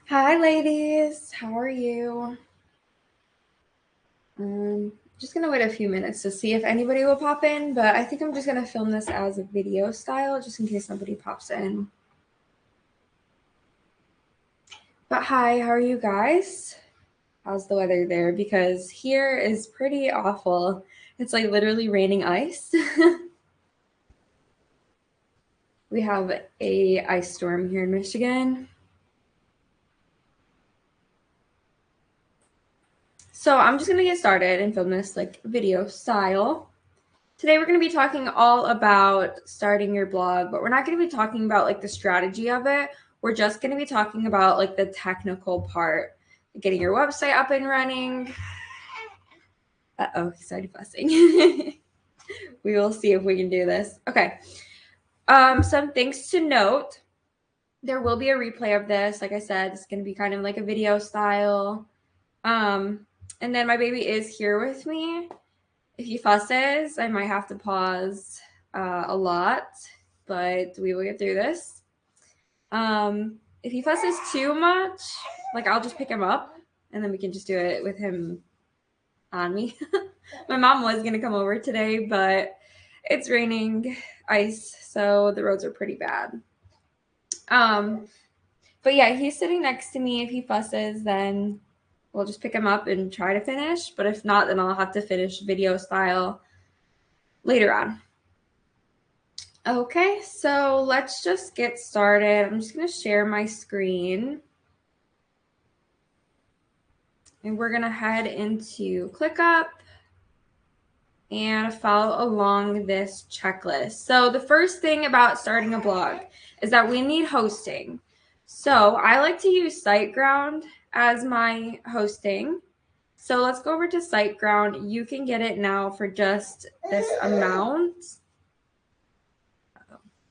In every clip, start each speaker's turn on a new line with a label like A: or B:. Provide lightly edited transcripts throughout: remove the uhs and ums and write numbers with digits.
A: Hi, ladies. How are you? Just gonna wait a few minutes to see if anybody will pop in, but I think I'm just gonna film this as a video style just in case somebody pops in. But hi, how are you guys? How's the weather there? Because here is pretty awful. It's like literally raining ice. We have a ice storm here in Michigan. So I'm just gonna get started and film this like video style. Today we're going to be talking all about starting your blog, but we're not going to be talking about like the strategy of it. We're just going to be talking about like the technical part, getting your website up and running. Uh-oh, he started fussing. We will see if we can do this. Okay. Some things to note. There will be a replay of this. Like I said, it's going to be kind of like a video style. And then my baby is here with me. If he fusses, I might have to pause a lot, but we will get through this. If he fusses too much, like I'll just pick him up and then we can just do it with him on me. My mom was going to come over today, but it's raining ice, so the roads are pretty bad. But yeah, he's sitting next to me. If he fusses, then we'll just pick him up and try to finish. But if not, then I'll have to finish video style later on. Okay, so let's just get started. I'm just going to share my screen. And we're going to head into ClickUp and follow along this checklist. So the first thing about starting a blog is that we need hosting. So I like to use SiteGround as my hosting. So let's go over to SiteGround. You can get it now for just this amount.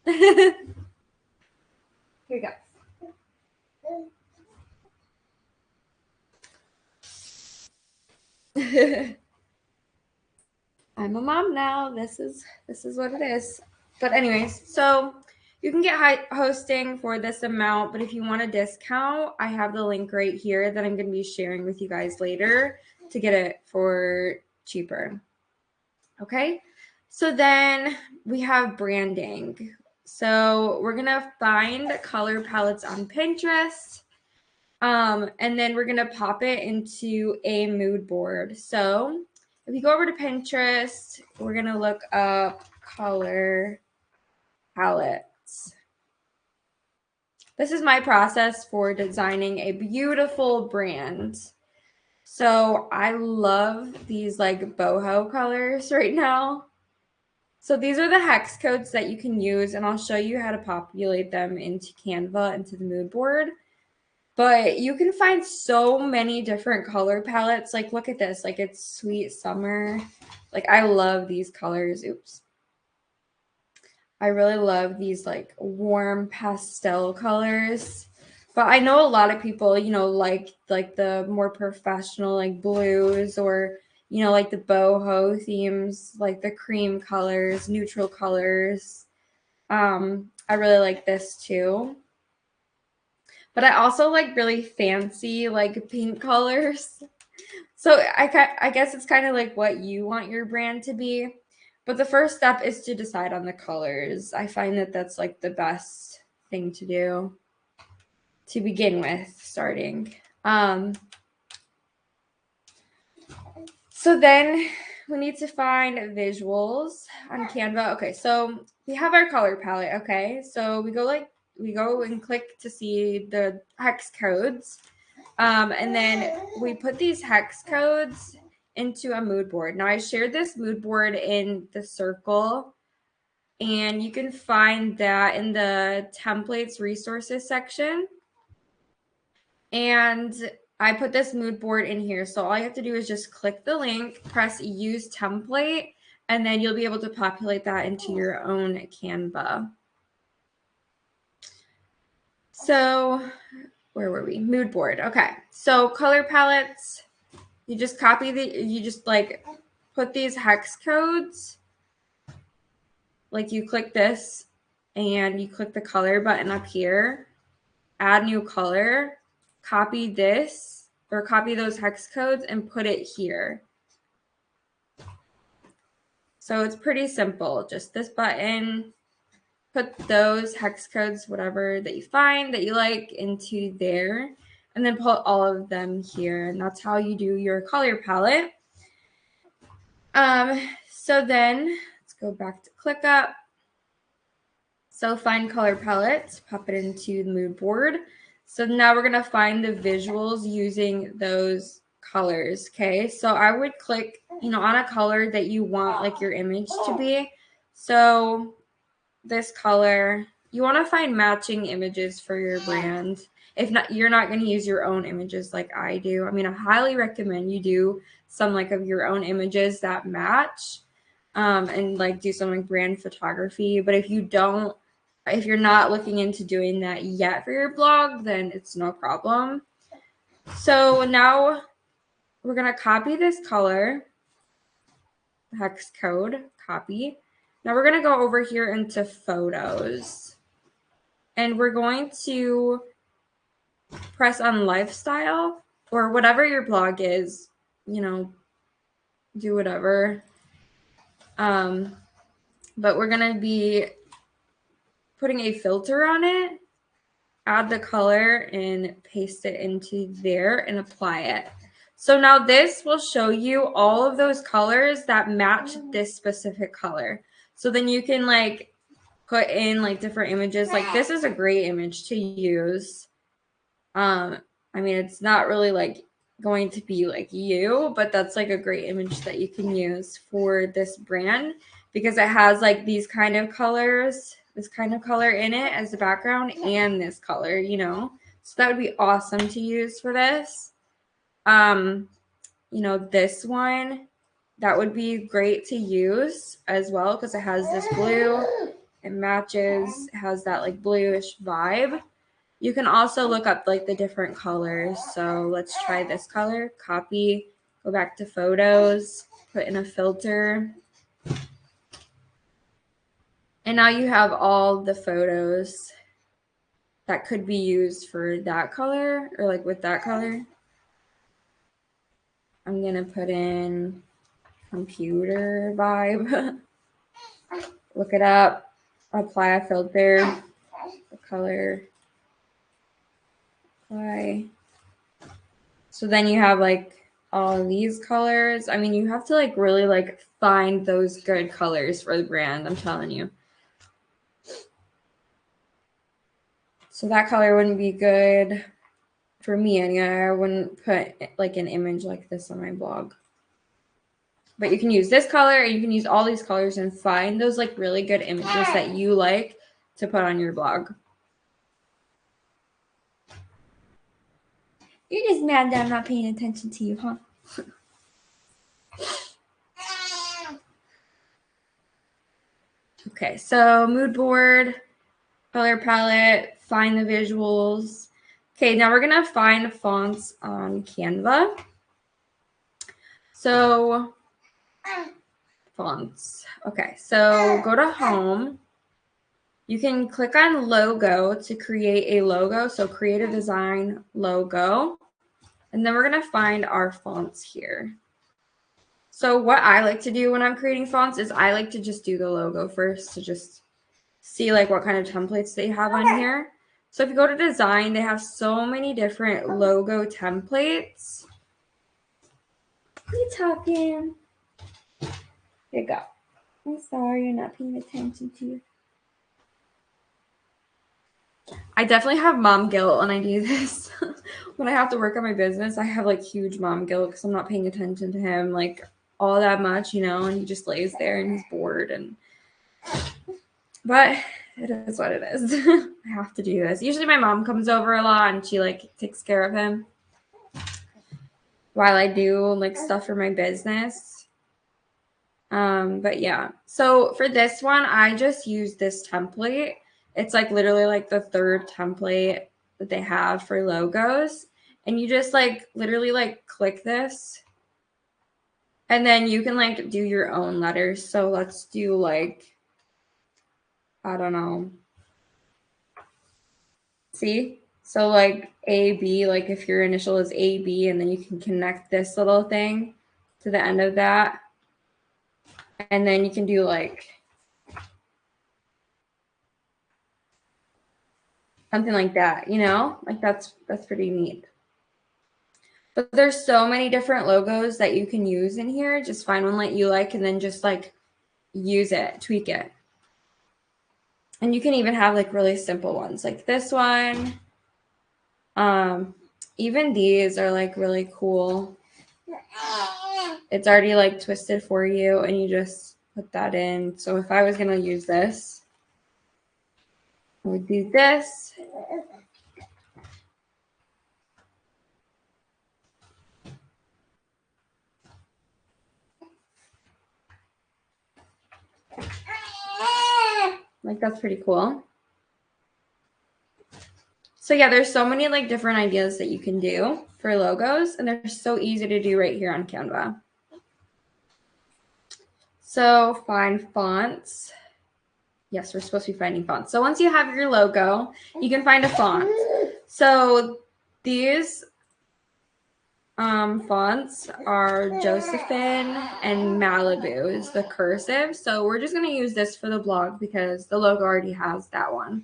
A: Here we go. I'm a mom now. This is what it is. But anyways, so you can get hosting for this amount, but if you want a discount, I have the link right here that I'm going to be sharing with you guys later to get it for cheaper. Okay? So then we have branding. So we're going to find color palettes on Pinterest. And then we're going to pop it into a mood board. So if you go over to Pinterest, we're going to look up color palettes. This is my process for designing a beautiful brand. So I love these like boho colors right now. So these are the hex codes that you can use, and I'll show you how to populate them into Canva, into the mood board. But you can find so many different color palettes. Like, look at this. Like, it's Sweet Summer. Like, I love these colors. Oops. I really love these, like, warm pastel colors. But I know a lot of people, you know, like the more professional, like, blues or, you know, like the boho themes, like the cream colors, neutral colors. I really like this, too. But I also like really fancy, like pink colors. So I guess it's kind of like what you want your brand to be. But the first step is to decide on the colors. I find that that's like the best thing to do to begin with starting. So then we need to find visuals on Canva. Okay, so we have our color palette. Okay, so we go and click to see the hex codes. And then we put these hex codes into a mood board. Now I shared this mood board in the circle, and you can find that in the templates resources section. And I put this mood board in here. So all you have to do is just click the link, press use template, and then you'll be able to populate that into your own Canva. So where were we? Mood board. Okay. So color palettes. You just you just like put these hex codes, like you click this and you click the color button up here, add new color, copy this or copy those hex codes and put it here. So it's pretty simple. Just this button, put those hex codes, whatever that you find that you like, into there, and then put all of them here. And that's how you do your color palette. So then let's go back to ClickUp. So find color palette, pop it into the mood board. So now we're gonna find the visuals using those colors. Okay, so I would click, on a color that you want like your image to be. So this color, you want to find matching images for your brand. If not, you're not going to use your own images like I do. I mean, I highly recommend you do some like of your own images that match, and like do some like brand photography. But if you're not looking into doing that yet for your blog, then it's no problem. So now we're going to copy this color, hex code, copy. Now we're going to go over here into photos, and we're going to press on lifestyle or whatever your blog is, do whatever. But we're going to be putting a filter on it, add the color and paste it into there and apply it. So now this will show you all of those colors that match this specific color. So then you can like put in like different images. Like this is a great image to use. I mean, it's not really like going to be like you, but that's like a great image that you can use for this brand because it has like these kind of colors, this kind of color in it as the background and this color, So that would be awesome to use for this. This one, that would be great to use as well because it has this blue, it matches, it has that like bluish vibe. You can also look up like the different colors. So let's try this color, copy, go back to photos, put in a filter. And now you have all the photos that could be used for that color or like with that color. I'm going to put in computer vibe. Look it up, apply a filter, the color, apply. So then you have like all these colors. I mean, you have to like really like find those good colors for the brand, I'm telling you. So that color wouldn't be good for me anyway. I wouldn't put like an image like this on my blog. But you can use this color and you can use all these colors and find those like really good images that you like to put on your blog. You're just mad that I'm not paying attention to you, huh? Okay, so mood board, color palette, find the visuals. Okay, now we're going to find fonts on Canva. So fonts. Okay, so go to home. You can click on logo to create a logo. So creative design logo. And then we're going to find our fonts here. So what I like to do when I'm creating fonts is I like to just do the logo first to just see like what kind of templates they have on here. So if you go to design, they have so many different logo templates. What are you talking? Here you go. I'm sorry you're not paying attention to you. I definitely have mom guilt when I do this. When I have to work on my business, I have like huge mom guilt because I'm not paying attention to him like all that much, and he just lays there and he's bored. But it is what it is. I have to do this. Usually my mom comes over a lot and she like takes care of him while I do like stuff for my business. But yeah, so for this one, I just use this template. It's like literally like the third template that they have for logos. And you just like literally like click this. And then you can like do your own letters. So let's do like, I don't know. See? So like AB, like if your initial is AB, and then you can connect this little thing to the end of that. And then you can do like something like that, you know? Like that's pretty neat. But there's so many different logos that you can use in here. Just find one that you like and then just like use it, tweak it. And you can even have like really simple ones like this one. Even these are like really cool. It's already like twisted for you and you just put that in. So if I was going to use this, I would do this. Like that's pretty cool. So yeah, there's so many like different ideas that you can do for logos, and they're so easy to do right here on Canva. So find fonts. Yes, we're supposed to be finding fonts. So once you have your logo, you can find a font. So these fonts are Josephine and Malibu is the cursive. So we're just going to use this for the blog because the logo already has that one.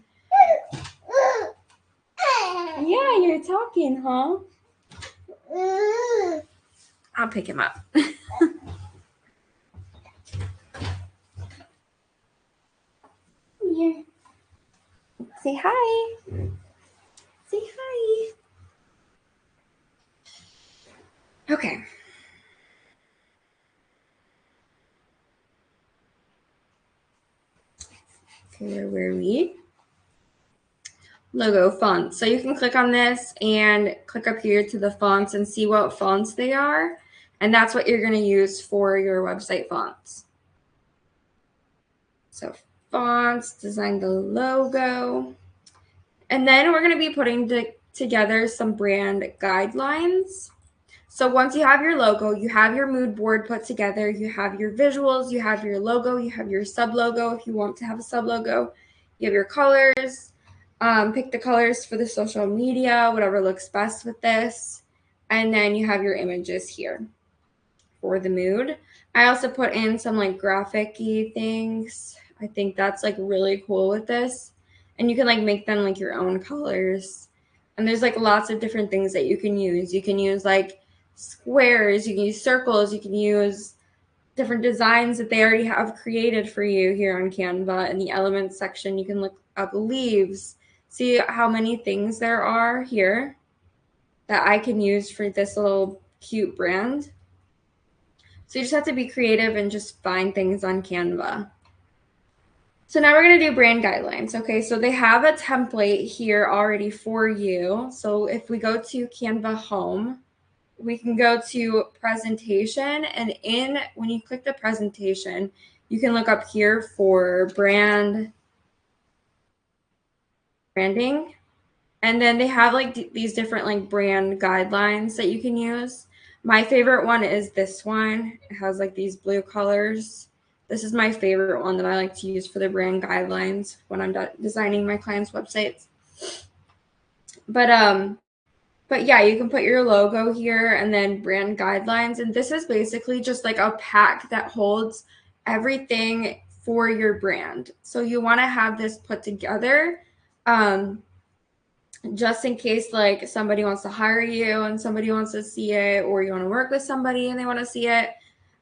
A: Yeah, you're talking, huh? I'll pick him up. Here. Say hi. Say hi. Okay. Okay, where were we? Logo fonts. So you can click on this and click up here to the fonts and see what fonts they are. And that's what you're going to use for your website fonts. So fonts, design the logo. And then we're going to be putting together some brand guidelines. So once you have your logo, you have your mood board put together, you have your visuals, you have your logo, you have your sub logo if you want to have a sub logo, you have your colors, pick the colors for the social media, whatever looks best with this, and then you have your images here for the mood. I also put in some like graphic-y things. I think that's like really cool with this, and you can like make them like your own colors. And there's like lots of different things that you can use. You can use like squares, you can use circles, you can use different designs that they already have created for you here on Canva. In the elements section, you can look up leaves, see how many things there are here that I can use for this little cute brand. So you just have to be creative and just find things on Canva. So now we're going to do brand guidelines. Okay, so they have a template here already for you. So if we go to Canva Home, we can go to presentation, and when you click the presentation, you can look up here for branding, and then they have like these different like brand guidelines that you can use. My favorite one is this one. It has like these blue colors. This is my favorite one that I like to use for the brand guidelines when I'm designing my clients' websites. But yeah, you can put your logo here and then brand guidelines. And this is basically just like a pack that holds everything for your brand. So you want to have this put together just in case like somebody wants to hire you and somebody wants to see it, or you want to work with somebody and they want to see it.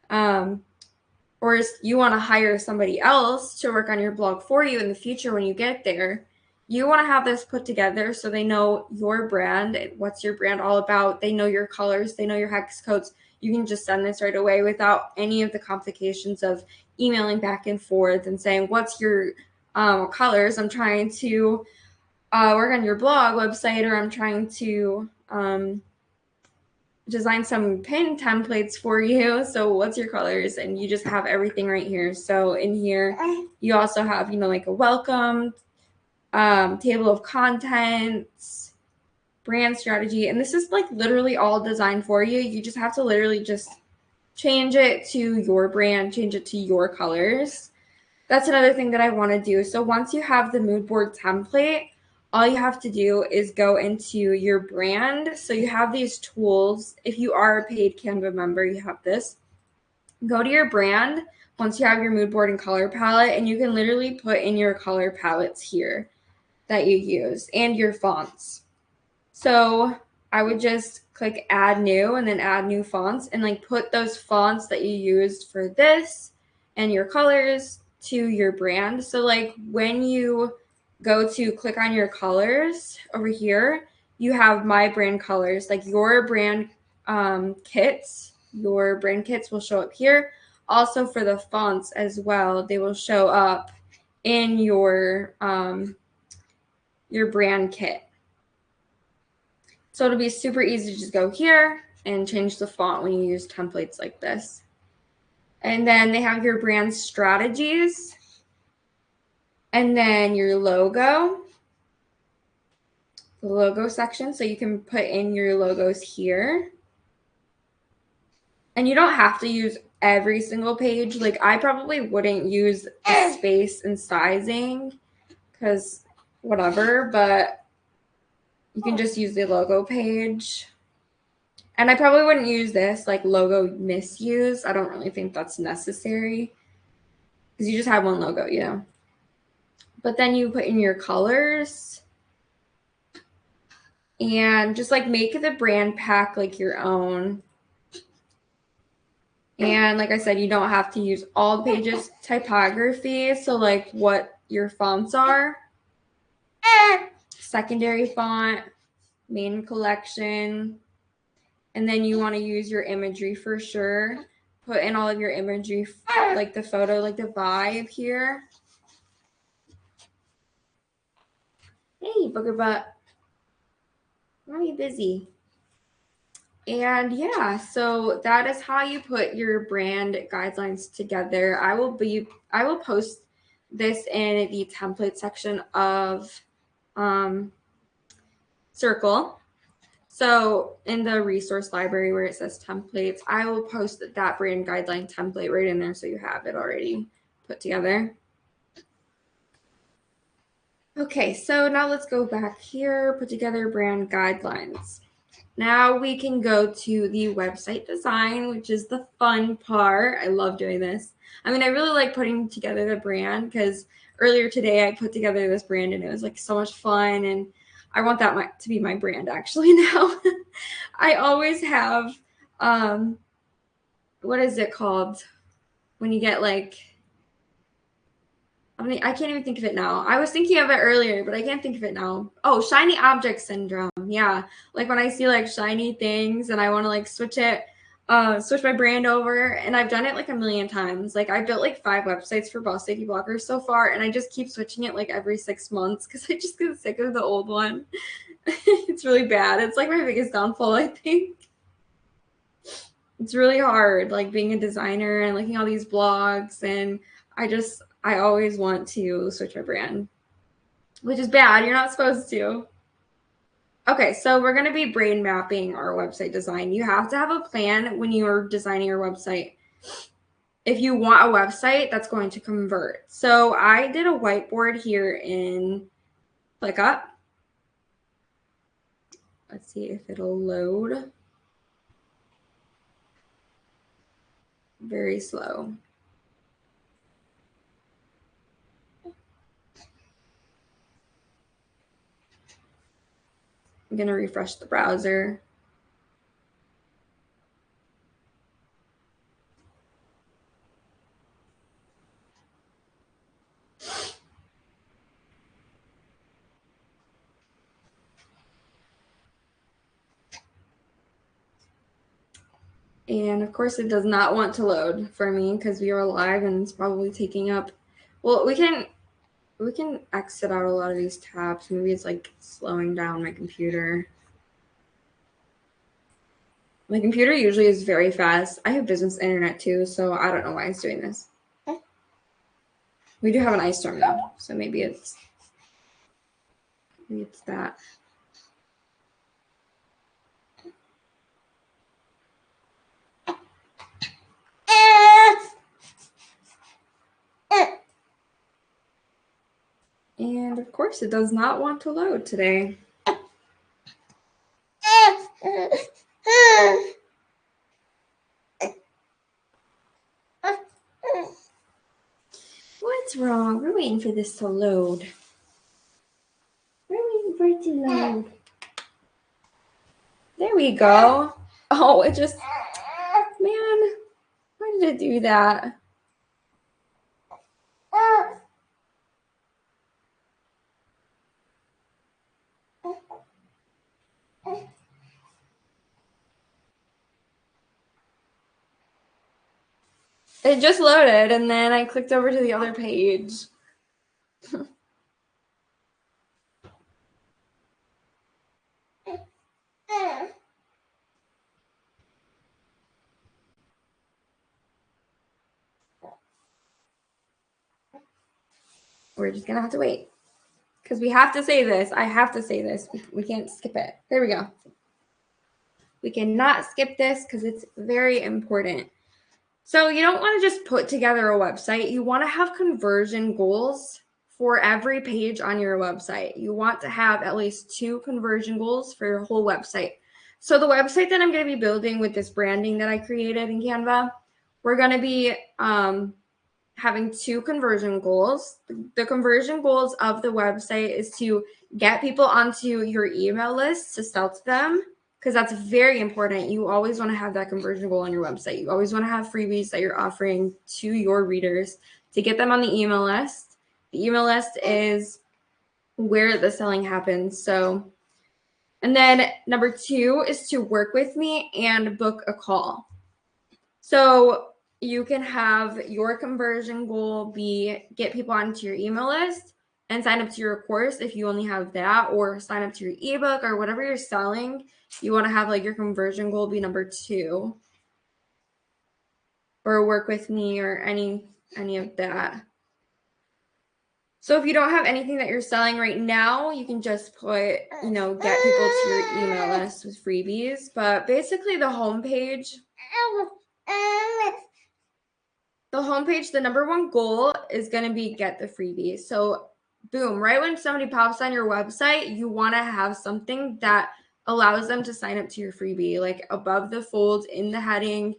A: Or you want to hire somebody else to work on your blog for you in the future when you get there. You want to have this put together so they know your brand, what's your brand all about. They know your colors, they know your hex codes. You can just send this right away without any of the complications of emailing back and forth and saying, what's your colors? I'm trying to work on your blog website, or I'm trying to design some pin templates for you. So what's your colors? And you just have everything right here. So in here, you also have, like a welcome, table of contents, brand strategy. And this is like literally all designed for you. You just have to literally just change it to your brand, change it to your colors. That's another thing that I want to do. So once you have the mood board template, all you have to do is go into your brand. So you have these tools. If you are a paid Canva member, you have this. Go to your brand once you have your mood board and color palette, and you can literally put in your color palettes here that you use and your fonts. So I would just click add new and then add new fonts and like put those fonts that you used for this and your colors to your brand. So like when you go to click on your colors over here, you have my brand colors, like your brand kits, your brand kits will show up here. Also for the fonts as well, they will show up in your brand kit. So it'll be super easy to just go here and change the font when you use templates like this. And then they have your brand strategies and then your logo, the logo section. So you can put in your logos here. And you don't have to use every single page. Like I probably wouldn't use the space and sizing because whatever, but you can just use the logo page. And I probably wouldn't use this like logo misuse. I don't really think that's necessary because you just have one logo, you know. But then you put in your colors and just like make the brand pack like your own. And like I said, you don't have to use all the pages typography. So like what your fonts are, secondary font, main collection, and then you want to use your imagery for sure. Put in all of your imagery, like the photo, like the vibe here. Hey, booger butt. Why are you busy? And yeah, so that is how you put your brand guidelines together. I will post this in the template section of Circle. So in the resource library where it says templates, I will post that brand guideline template right in there so you have it already put together. Okay, so now let's go back here, put together brand guidelines. Now we can go to the website design, which is the fun part. I love doing this. I mean, I really like putting together the brand because earlier today I put together this brand and it was like so much fun, and I want that to be my brand actually now. I always have, what is it called? When you get like, I can't even think of it now. I was thinking of it earlier, but I can't think of it now. Oh, shiny object syndrome. Yeah. Like when I see like shiny things and I want to like switch my brand over, and I've done it like a million times. Like I built like 5 websites for Boss Lady Bloggers so far, and I just keep switching it like every 6 months because I just get sick of the old one. It's really bad. It's like my biggest downfall, I think. It's really hard, like being a designer and looking at all these blogs, and I always want to switch my brand, which is bad. You're not supposed to. Okay, so we're going to be brain mapping our website design. You have to have a plan when you are designing your website. If you want a website that's going to convert. So I did a whiteboard here in ClickUp. Let's see if it'll load. Very slow. I'm going to refresh the browser. And of course it does not want to load for me because we are live and it's probably taking up. Well, we can exit out a lot of these tabs. Maybe it's like slowing down my computer. My computer usually is very fast. I have business internet too, so I don't know why it's doing this. We do have an ice storm though, so maybe it's that. And And of course, it does not want to load today. What's wrong? We're waiting for this to load. We're waiting for it to load. There we go. Oh, it just, man, why did it do that? It just loaded, and then I clicked over to the other page. We're just gonna have to wait because we have to say this. I have to say this. We can't skip it. There we go. We cannot skip this because it's very important. So you don't want to just put together a website. You want to have conversion goals for every page on your website. You want to have at least 2 conversion goals for your whole website. So the website that I'm going to be building with this branding that I created in Canva, we're going to be having 2 conversion goals. The conversion goals of the website is to get people onto your email list to sell to them, because that's very important. You always want to have that conversion goal on your website. You always want to have freebies that you're offering to your readers to get them on the email list. The email list is where the selling happens. So, and then number 2 is to work with me and book a call. So you can have your conversion goal be get people onto your email list and sign up to your course if you only have that, or sign up to your ebook or whatever you're selling. You want to have like your conversion goal be number 2, or work with me, or any of that. So if you don't have anything that you're selling right now, you can just put, get people to your email list with freebies. But basically the homepage, the number 1 goal is going to be get the freebie. So boom, right when somebody pops on your website, you want to have something that allows them to sign up to your freebie, like above the fold in the heading.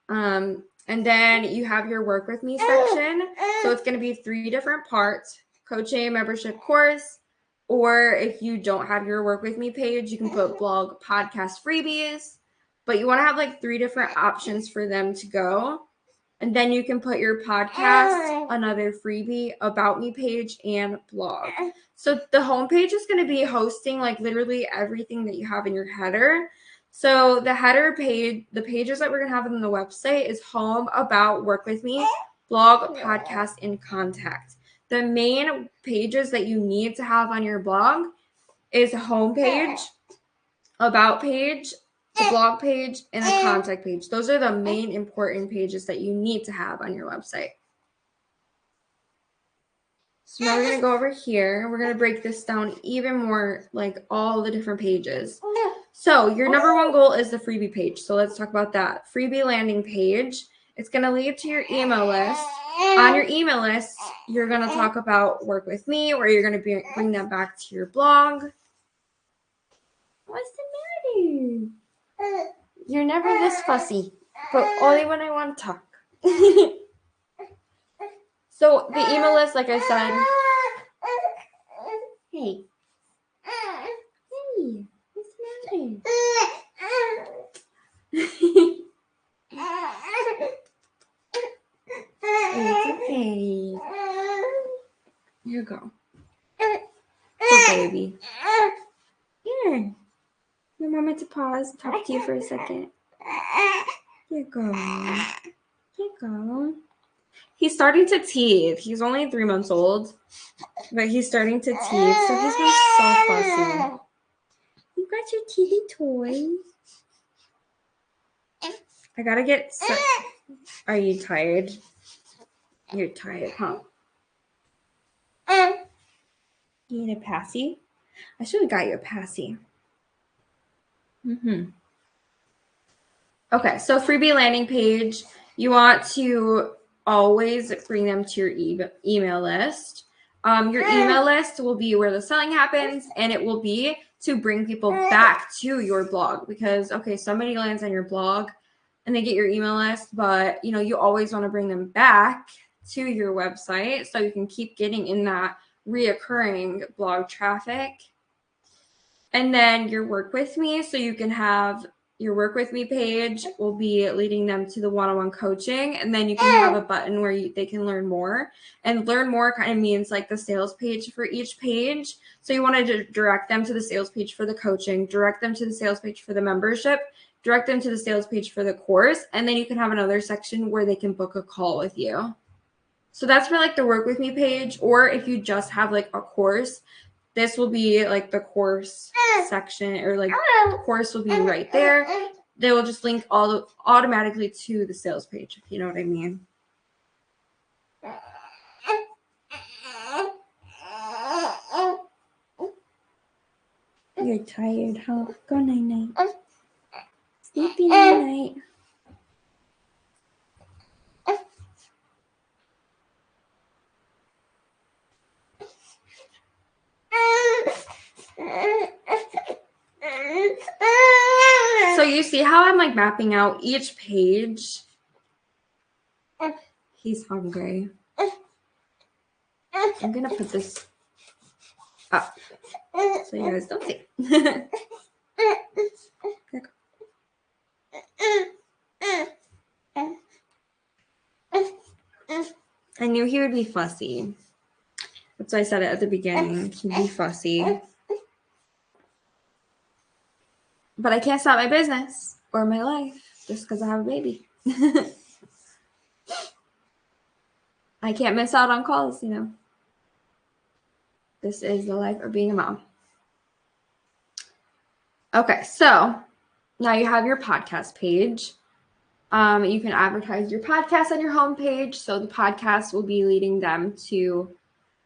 A: And then you have your work with me section. So it's going to be 3 different parts: coaching, membership, course. Or if you don't have your work with me page, you can put blog, podcast, freebies. But you want to have like 3 different options for them to go. And then you can put your podcast, another freebie, about me page, and blog. So the homepage is going to be hosting like literally everything that you have in your header. So the header page, the pages that we're going to have on the website is home, about, work with me, blog, podcast, and contact. The main pages that you need to have on your blog is homepage, about page, the blog page, and the contact page. Those are the main important pages that you need to have on your website. So now we're going to go over here. We're going to break this down even more, like all the different pages. So your number 1 goal is the freebie page. So let's talk about that. Freebie landing page. It's going to lead to your email list. On your email list, you're going to talk about work with me, or you're going to bring them back to your blog. What's the matter? You're never this fussy, but only when I want to talk. So the email list, like I said, hey, what's the matter? It's okay. Here you go. Good baby. Here. Your mama to pause, talk to you for a second. Here you go. Here you go. He's starting to teeth. He's only 3 months old, but he's starting to teeth, so he's been so fussy. You got your teethy toys. I gotta get set. Are you tired? You're tired, huh? You need a passy? I should have got you a passy. Okay, so freebie landing page. You want to always bring them to your email list. Your email list will be where the selling happens, and it will be to bring people back to your blog because, okay, somebody lands on your blog and they get your email list, but you always want to bring them back to your website so you can keep getting in that reoccurring blog traffic. And then your work with me, so you can have your work with me page will be leading them to the one-on-one coaching, and then you can have a button where they can learn more. And learn more kind of means like the sales page for each page. So you want to direct them to the sales page for the coaching, direct them to the sales page for the membership, direct them to the sales page for the course, and then you can have another section where they can book a call with you. So that's for like the work with me page, or if you just have like a course, this will be like the course section, or like the course will be right there. They will just link automatically to the sales page, if you know what I mean. You're tired, huh? Go night-night. Sleepy night-night. So you see how I'm like mapping out each page? He's hungry. I'm gonna put this up so you guys don't see. I knew he would be fussy. That's why I said it at the beginning. He'd be fussy. But I can't stop my business or my life just because I have a baby. I can't miss out on calls, This is the life of being a mom. Okay, so now you have your podcast page. You can advertise your podcast on your homepage. So the podcast will be leading them to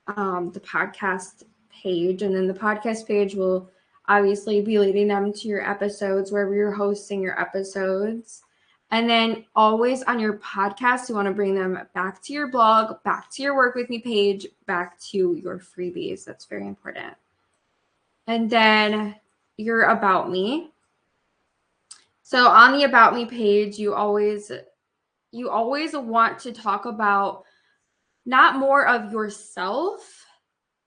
A: the podcast page. And then the podcast page will obviously be leading them to your episodes, wherever you're hosting your episodes. And then always on your podcast, you want to bring them back to your blog, back to your work with me page, back to your freebies. That's very important. And then your about me. So on the about me page, you always want to talk about not more of yourself.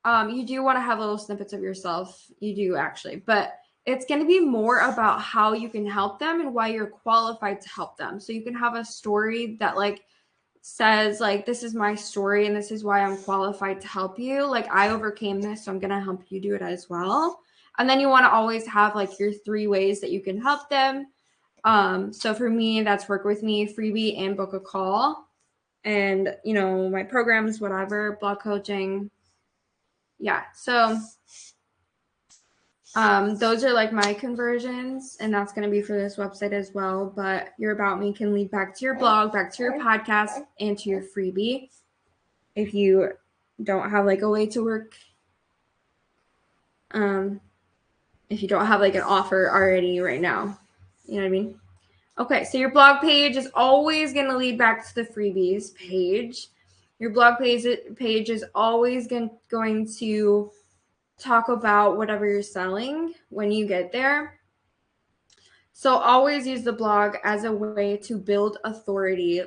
A: You do want to have little snippets of yourself. You do actually, but it's going to be more about how you can help them and why you're qualified to help them. So you can have a story that like says like, this is my story and this is why I'm qualified to help you. Like I overcame this, so I'm going to help you do it as well. And then you want to always have like your 3 ways that you can help them. So for me, that's work with me, freebie, and book a call. And, my programs, whatever, blog coaching. Yeah. So those are like my conversions, and that's going to be for this website as well. But your about me can lead back to your blog, back to your podcast, and to your freebie. If you don't have like a way to work, if you don't have like an offer already right now, you know what I mean? Okay, so your blog page is always going to lead back to the freebies page. Your blog page is always going to talk about whatever you're selling when you get there. So always use the blog as a way to build authority.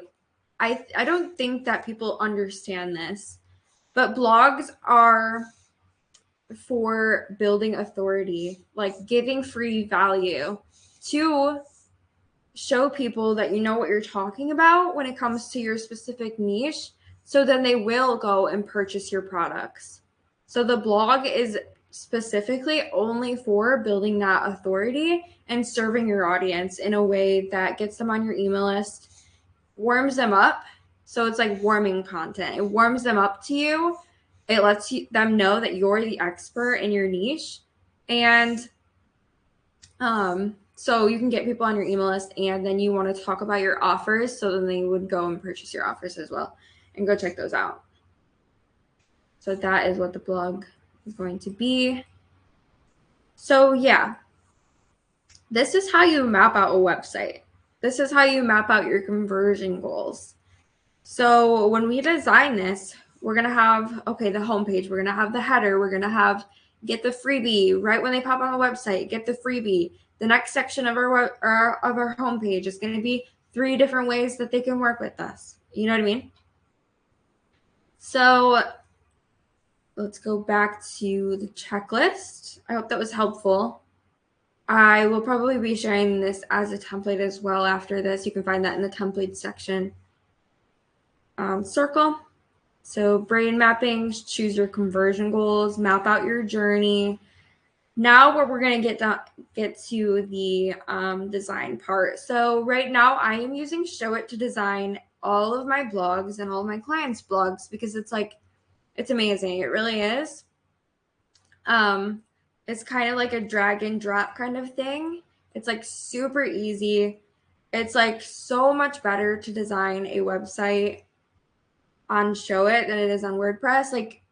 A: I don't think that people understand this, but blogs are for building authority, like giving free value to show people that you know what you're talking about when it comes to your specific niche, so then they will go and purchase your products. So the blog is specifically only for building that authority and serving your audience in a way that gets them on your email list, warms them up. So it's like warming content. It warms them up to you. It lets them know that you're the expert in your niche. And so you can get people on your email list, and then you want to talk about your offers, so then they would go and purchase your offers as well and go check those out. So that is what the blog is going to be. So yeah, this is how you map out a website. This is how you map out your conversion goals. So when we design this, we're going to have, okay, the homepage, we're going to have the header, we're going to have get the freebie right when they pop on the website, get the freebie. The next section of our homepage is going to be 3 different ways that they can work with us. You know what I mean? So let's go back to the checklist. I hope that was helpful. I will probably be sharing this as a template as well after this. You can find that in the template section. Circle. So brain mapping, choose your conversion goals, map out your journey. Now what we're going to get to the design part. So right now I am using Showit to design all of my blogs and all of my clients' blogs because it's like, it's amazing. It really is. It's kind of like a drag and drop kind of thing. It's like super easy. It's like so much better to design a website on Showit than it is on WordPress. Like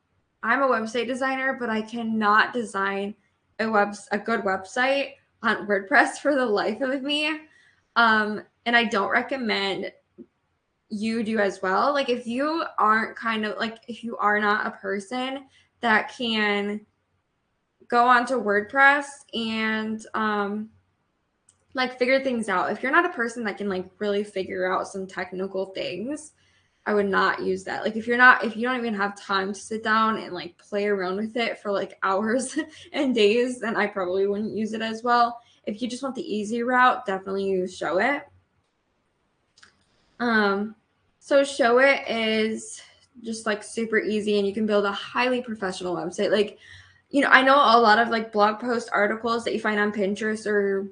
A: I'm a website designer, but I cannot design a good website on WordPress for the life of me. And I don't recommend you do as well. Like if you aren't kind of like if you are not a person that can go onto WordPress and like figure things out. If you're not a person that can like really figure out some technical things, I would not use that. Like if you don't even have time to sit down and like play around with it for like hours and days, then I probably wouldn't use it as well. If you just want the easy route, definitely use Showit. So Showit is just like super easy and you can build a highly professional website. Like, you know, I know a lot of like blog post articles that you find on Pinterest or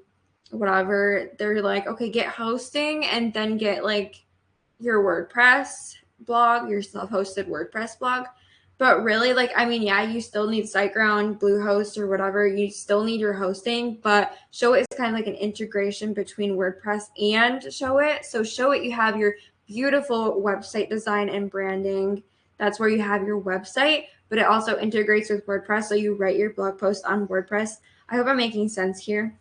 A: whatever, they're like, okay, get hosting and then get like your WordPress blog, your self-hosted WordPress blog. But really, like, I mean, yeah, you still need SiteGround, Bluehost, or whatever. You still need your hosting, but Showit is kind of like an integration between WordPress and Showit. So Showit, you have your beautiful website design and branding. That's where you have your website, but it also integrates with WordPress. So you write your blog post on WordPress. I hope I'm making sense here.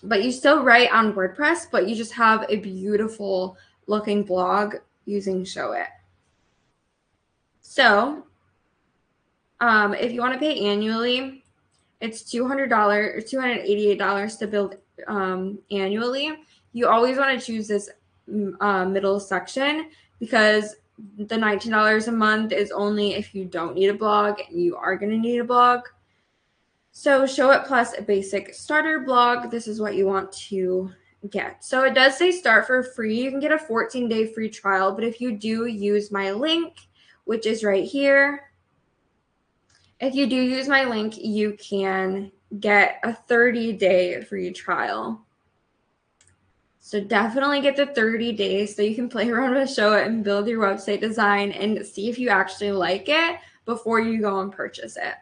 A: But you still write on WordPress, but you just have a beautiful looking blog using Showit. So if you want to pay annually, it's $200 or $288 to build annually. You always want to choose this middle section because the $19 a month is only if you don't need a blog and you are going to need a blog. So Showit plus a basic starter blog, this is what you want to get. So it does say start for free. You can get a 14-day free trial, but if you do use my link, which is right here, if you do use my link, you can get a 30-day free trial. So definitely get the 30 days so you can play around with Showit and build your website design and see if you actually like it before you go and purchase it.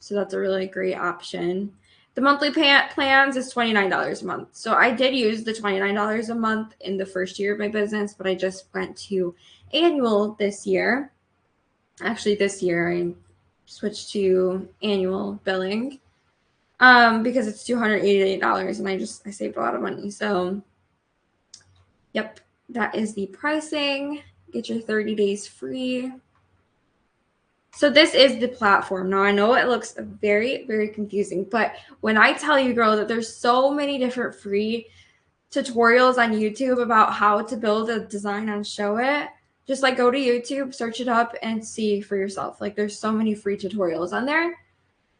A: So that's a really great option. The monthly plans is $29 a month. So I did use the $29 a month in the first year of my business, but I just went to annual this year. Actually, this year I switched to annual billing because it's $288 and I saved a lot of money. So yep, that is the pricing. Get your 30 days free. So this is the platform. Now I know it looks very, very confusing, but when I tell you, girl, that there's so many different free tutorials on YouTube about how to build a design on Showit, just like go to YouTube, search it up and see for yourself. Like there's so many free tutorials on there.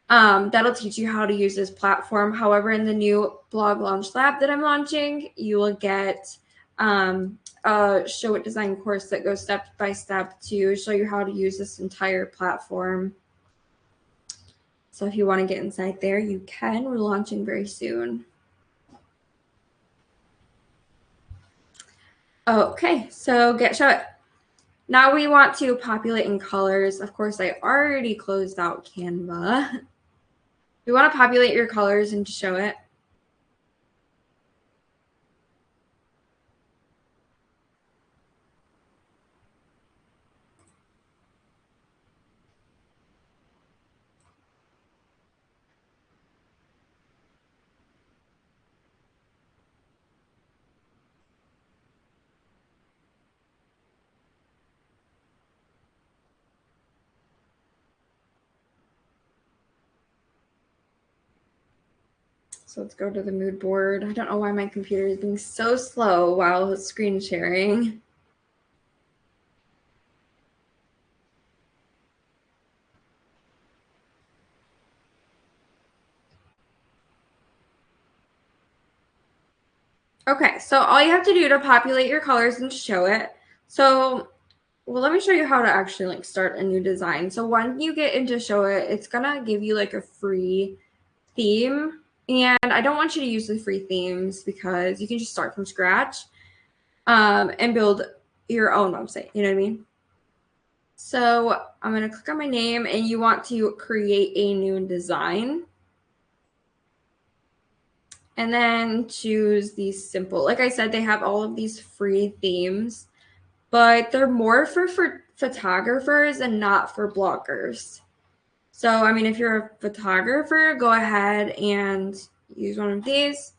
A: That'll teach you how to use this platform. However, in the new blog launch lab that I'm launching, you will get a Showit design course that goes step by step to show you how to use this entire platform. So if you want to get inside there, you can. We're launching very soon. Okay, so get Showit. Now we want to populate in colors. Of course, I already closed out Canva. We want to populate your colors and Showit. So let's go to the mood board. I don't know why my computer is being so slow while screen sharing. Okay, so all you have to do to populate your colors and show it. So, well, let me show you how to actually like start a new design. So when you get into show it, it's gonna give you like a free theme. And I don't want you to use the free themes because you can just start from scratch and build your own website. You know what I mean? So I'm going to click on my name and you want to create a new design. And then choose these simple. Like I said, they have all of these free themes, but they're more for photographers and not for bloggers. So, I mean, if you're a photographer, go ahead and use one of these.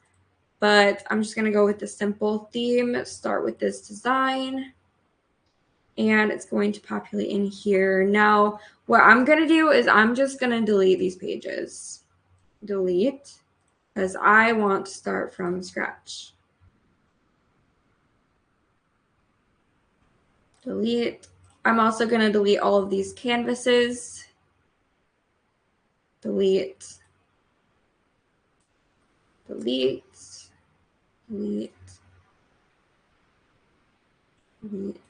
A: But I'm just going to go with the simple theme, start with this design. And it's going to populate in here. Now, what I'm going to do is I'm just going to delete these pages. Delete, because I want to start from scratch. Delete. I'm also going to delete all of these canvases. Delete. Delete. Delete. Delete.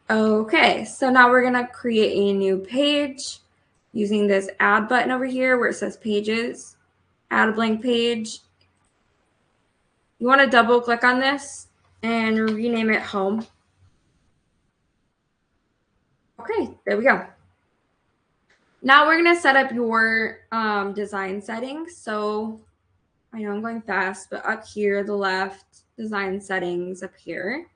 A: Okay, so now we're going to create a new page using this add button over here where it says pages. Add a blank page. You want to double click on this and rename it home. Okay, there we go. Now we're going to set up your design settings. So I know I'm going fast, but up here, the left, design settings up here.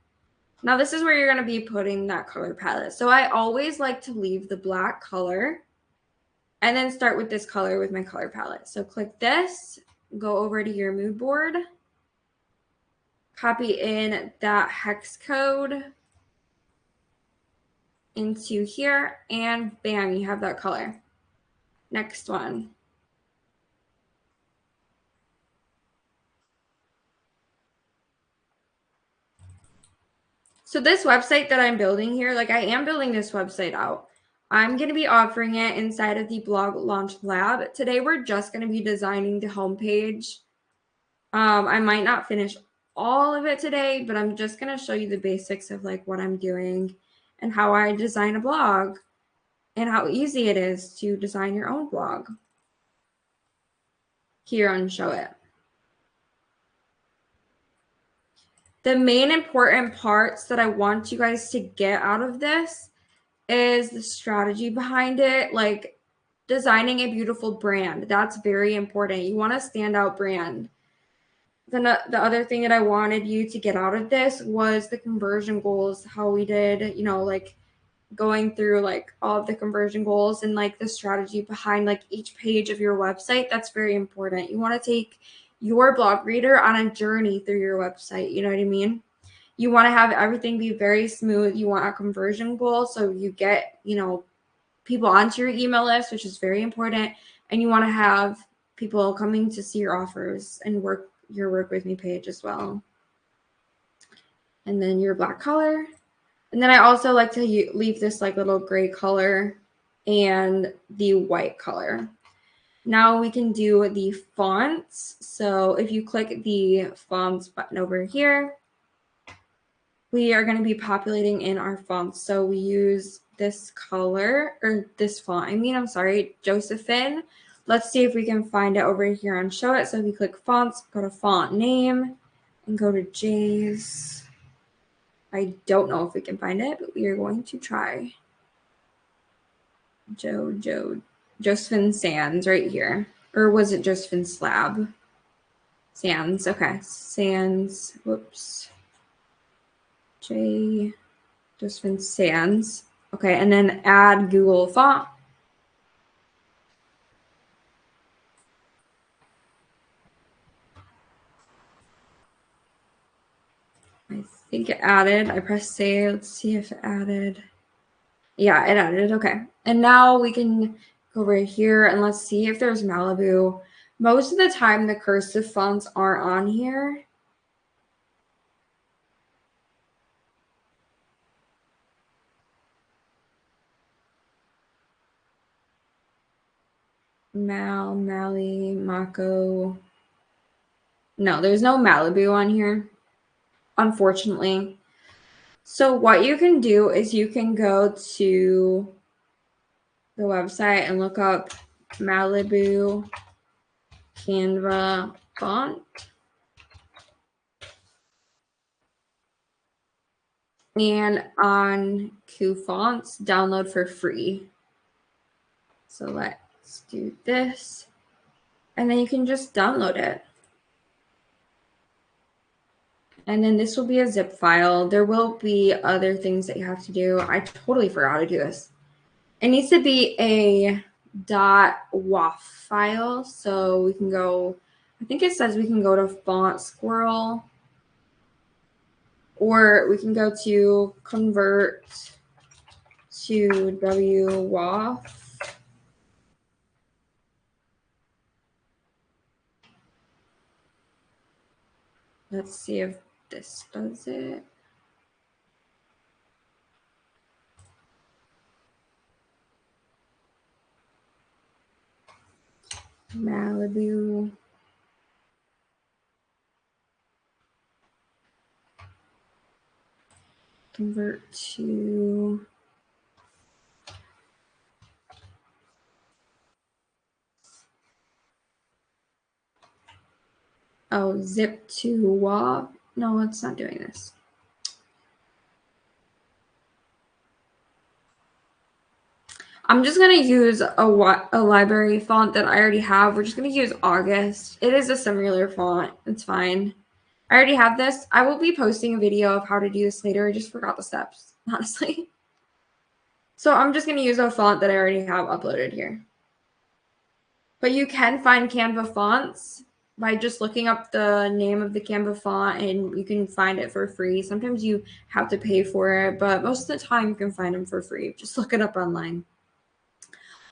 A: Now this is where you're going to be putting that color palette. So I always like to leave the black color and then start with this color with my color palette. So click this, go over to your mood board, copy in that hex code into here, and bam, you have that color. Next one. So this website that I'm building here, like I am building this website out. I'm going to be offering it inside of the Blog Launch Lab. Today, we're just going to be designing the homepage. I might not finish all of it today, but I'm just going to show you the basics of like what I'm doing and how I design a blog and how easy it is to design your own blog here on Show It. The main important parts that I want you guys to get out of this is the strategy behind it, like designing a beautiful brand. That's very important. You want a standout brand. Then the other thing that I wanted you to get out of this was the conversion goals, how we did, you know, like going through like all of the conversion goals and like the strategy behind like each page of your website. That's very important. You want to take your blog reader on a journey through your website. You know what I mean? You want to have everything be very smooth. You want a conversion goal so you get, you know, people onto your email list, which is very important. And you want to have people coming to see your offers and your work with me page as well. And then your black color. And then I also like to leave this like little gray color and the white color. Now we can do the fonts. So if you click the fonts button over here, we are going to be populating in our fonts. So we use this color or this font. I'm sorry, Josephine. Let's see if we can find it over here on Show It. So if you click fonts, go to font name and go to J's. I don't know if we can find it, but we are going to try. Josephine Sands right here. Or was it Josephine Slab? Sands, okay. Sands, whoops. Josephine Sands. Okay, and then add Google font. I think it added. I pressed save. Let's see if it added. Yeah, it added. Okay. And now we can Go right here and let's see if there's Malibu. Most of the time, the cursive fonts aren't on here. Mali, Mako. No, there's no Malibu on here, unfortunately. So what you can do is you can go to the website and look up Malibu Canva font. And on Qfonts, download for free. So let's do this. And then you can just download it. And then this will be a zip file. There will be other things that you have to do. I totally forgot to do this. It needs to be a .waf file. So we can go, I think it says we can go to Font Squirrel, or we can go to convert to WWAF. Let's see if this does it. Malibu. Convert to zip to WAV. No, it's not doing this. I'm just going to use a library font that I already have. We're just going to use August. It is a similar font. It's fine. I already have this. I will be posting a video of how to do this later. I just forgot the steps, honestly. So I'm just going to use a font that I already have uploaded here. But you can find Canva fonts by just looking up the name of the Canva font, and you can find it for free. Sometimes you have to pay for it, but most of the time you can find them for free. Just look it up online.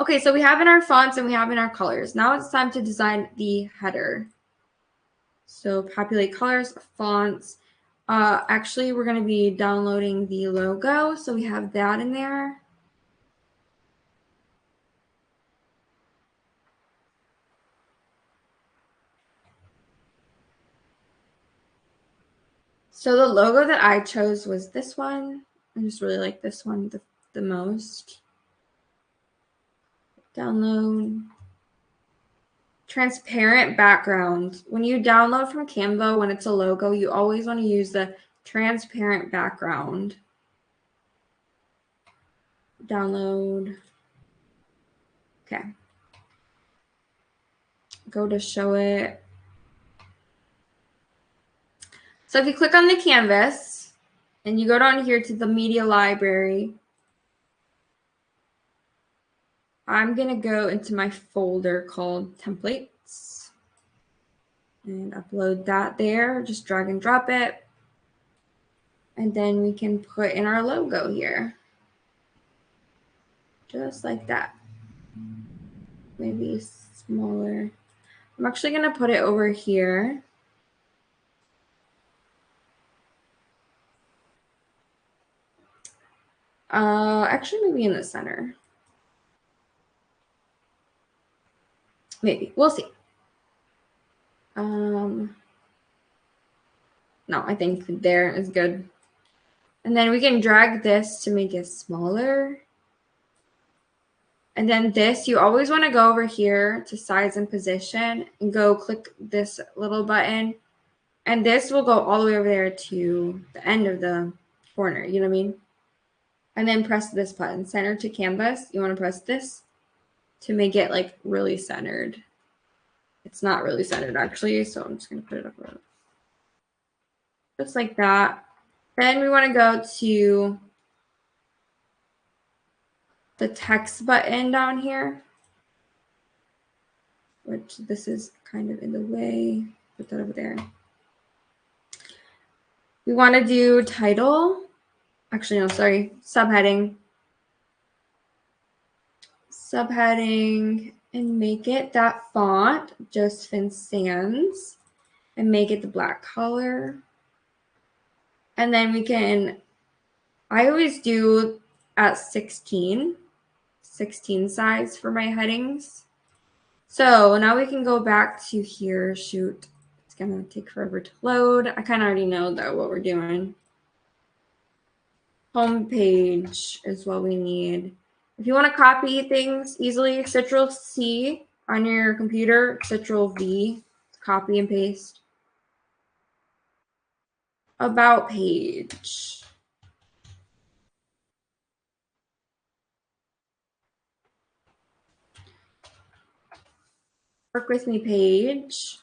A: Okay, so we have in our fonts and we have in our colors. Now it's time to design the header. So populate colors, fonts. Actually, we're going to be downloading the logo, so we have that in there. So the logo that I chose was this one. I just really like this one the most. Download. Transparent background. When you download from Canva, when it's a logo, you always want to use the transparent background. Download. Okay. Go to show it. So if you click on the canvas and you go down here to the media library, I'm going to go into my folder called templates and upload that there. Just drag and drop it. And then we can put in our logo here. Just like that. Maybe smaller. I'm actually going to put it over here. Actually, maybe in the center. Maybe. We'll see. No, I think there is good. And then we can drag this to make it smaller. And then this, you always want to go over here to size and position and go click this little button. And this will go all the way over there to the end of the corner. You know what I mean? And then press this button, center to canvas. You want to press this to make it like really centered. It's not really centered actually, so I'm just going to put it up around. Just like that. Then we want to go to the text button down here, which this is kind of in the way. Put that over there. We want to do title. Actually, no, sorry, subheading. subheading and make it that font, Josephine Sands, and make it the black color. And then we can, I always do at 16 size for my headings. So now we can go back to here. Shoot, it's gonna take forever to load. I kind of already know though what we're doing. Home page is what we need. If you want to copy things easily, Ctrl-C on your computer, Ctrl-V, copy and paste. About page. Work with me page.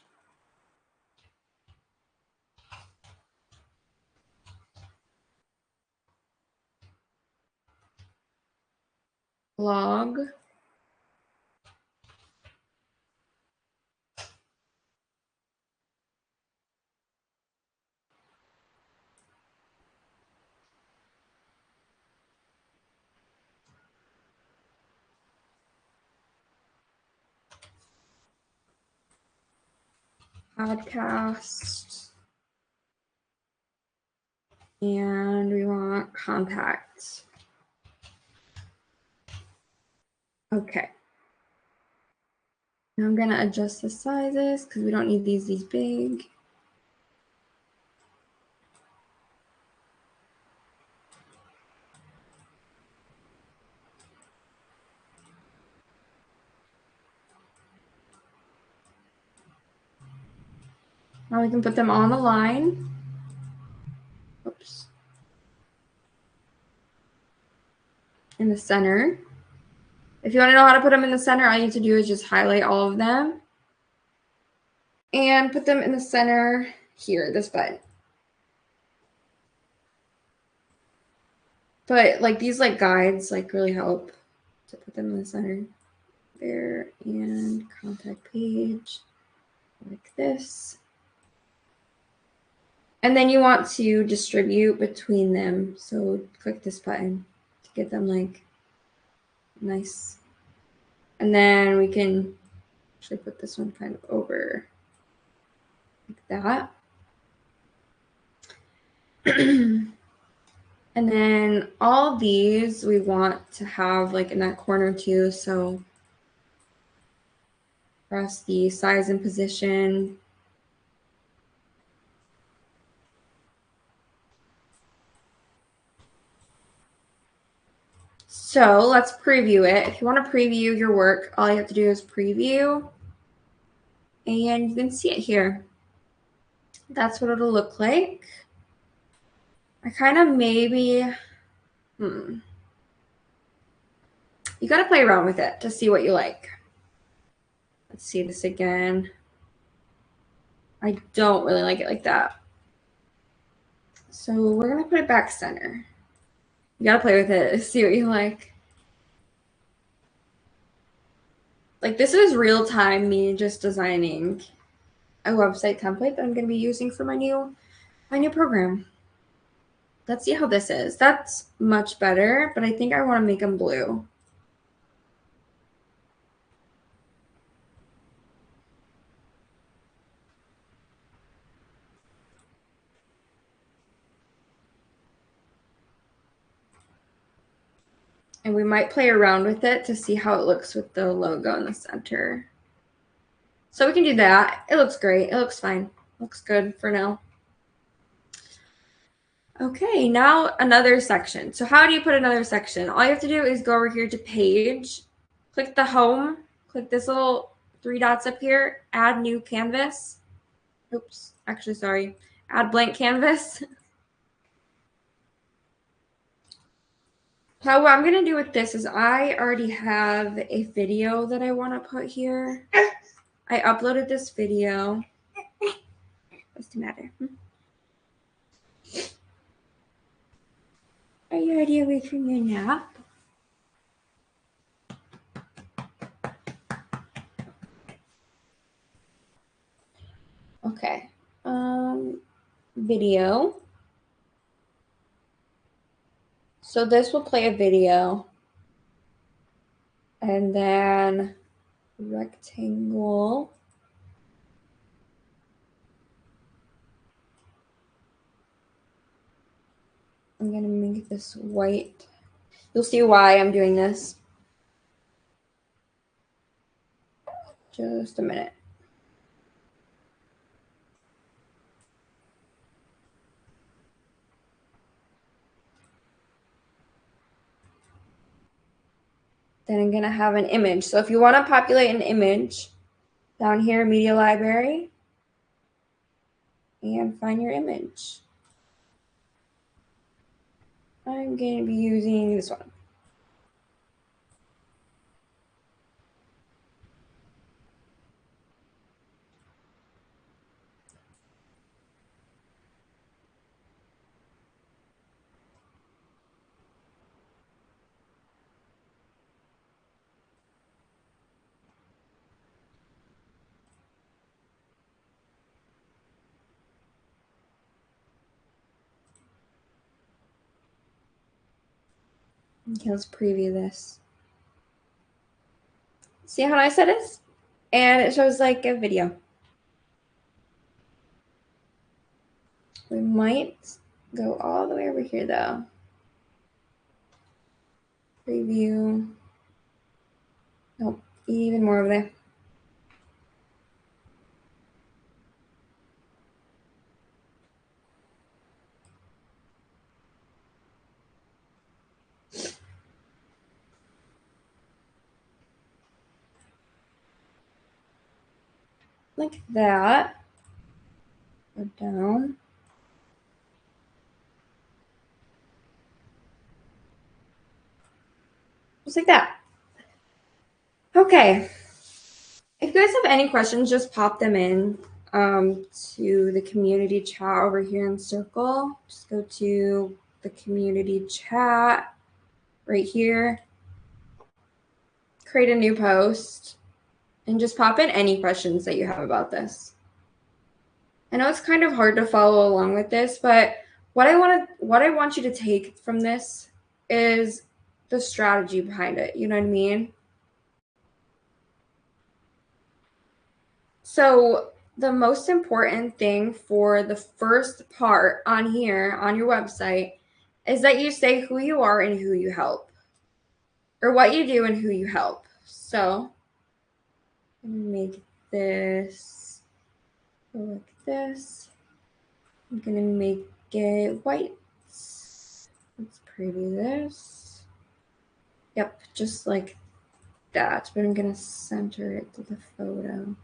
A: Blog. Podcast. And we want contact. Okay. Now I'm going to adjust the sizes because we don't need these big. Now we can put them on the line. Oops. In the center. If you want to know how to put them in the center, all you need to do is just highlight all of them and put them in the center here, this button. But like these like guides like really help to put them in the center there, and contact page like this. And then you want to distribute between them. So click this button to get them like nice. And then we can actually put this one kind of over like that. And then all these we want to have like in that corner too. So press the size and position. So let's preview it. If you want to preview your work, all you have to do is preview. And you can see it here. That's what it'll look like. I kind of maybe, you got to play around with it to see what you like. Let's see this again. I don't really like it like that. So we're going to put it back center. You got to play with it, see what you like. Like this is real time me just designing a website template that I'm going to be using for my new program. Let's see how this is. That's much better, but I think I want to make them blue. And we might play around with it to see how it looks with the logo in the center. So we can do that. It looks great. It looks fine. Looks good for now. Okay, now another section. So how do you put another section? All you have to do is go over here to page, click the home, click this little 3 dots up here, add new canvas. Oops, actually, sorry. Add blank canvas. So what I'm going to do with this is I already have a video that I want to put here. I uploaded this video. What's the matter? Are you already awake from your nap? Okay. Video. So this will play a video. and then rectangle. I'm going to make this white. You'll see why I'm doing this. Just a minute. Then I'm going to have an image. So if you want to populate an image, down here, Media Library, and find your image. I'm going to be using this one. Okay, let's preview this. See how nice that is? And it shows like a video. We might go all the way over here though. Preview. Nope, even more over there. Like that. Go down. Just like that. Okay. If you guys have any questions, just pop them in to the community chat over here in Circle. Just go to the community chat right here. Create a new post and just pop in any questions that you have about this. I know it's kind of hard to follow along with this, but what I want you to take from this is the strategy behind it. You know what I mean? So the most important thing for the first part on here on your website is that you say who you are and who you help, or what you do and who you help. So I'm gonna make this go like this. I'm gonna make it white. Let's preview this. Yep, just like that, but I'm gonna center it to the photo.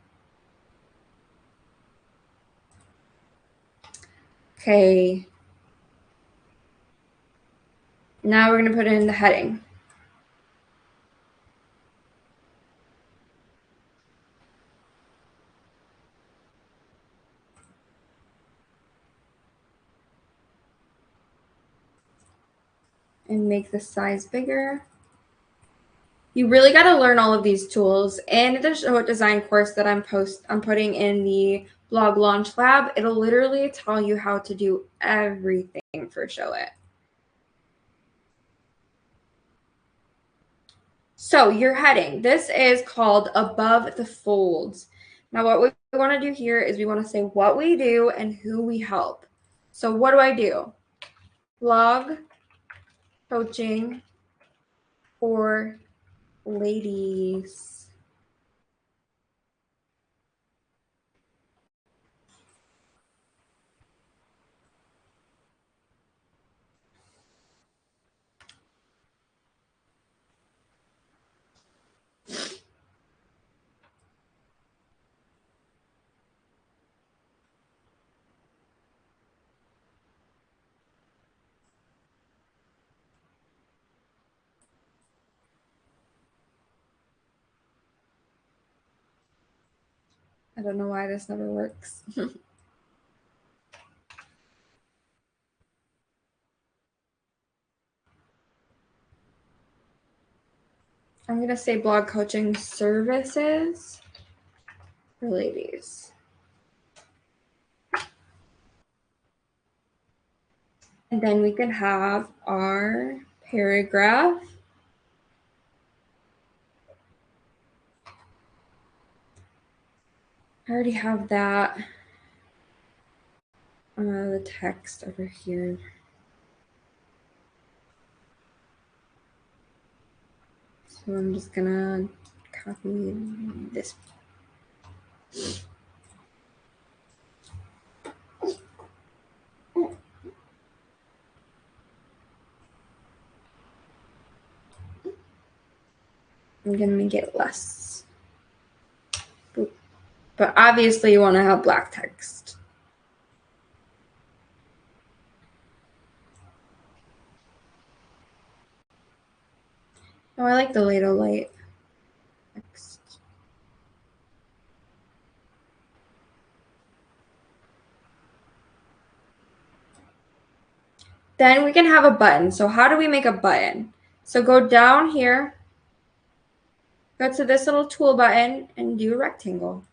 A: Okay. Now we're gonna put in the heading. And make the size bigger. You really got to learn all of these tools. In the Show It Design course that I'm putting in the blog launch lab, it'll literally tell you how to do everything for Show It. So your heading, this is called Above the Folds. Now what we want to do here is we want to say what we do and who we help. So what do I do? Blog coaching for ladies. I don't know why this never works. I'm going to say blog coaching services for ladies. And then we can have our paragraph. I already have that. The text over here. So I'm just gonna copy this. I'm gonna make it less. Boop. But obviously you want to have black text. Oh, I like the Lato light text. Then we can have a button. So how do we make a button? So go down here, go to this little tool button and do a rectangle.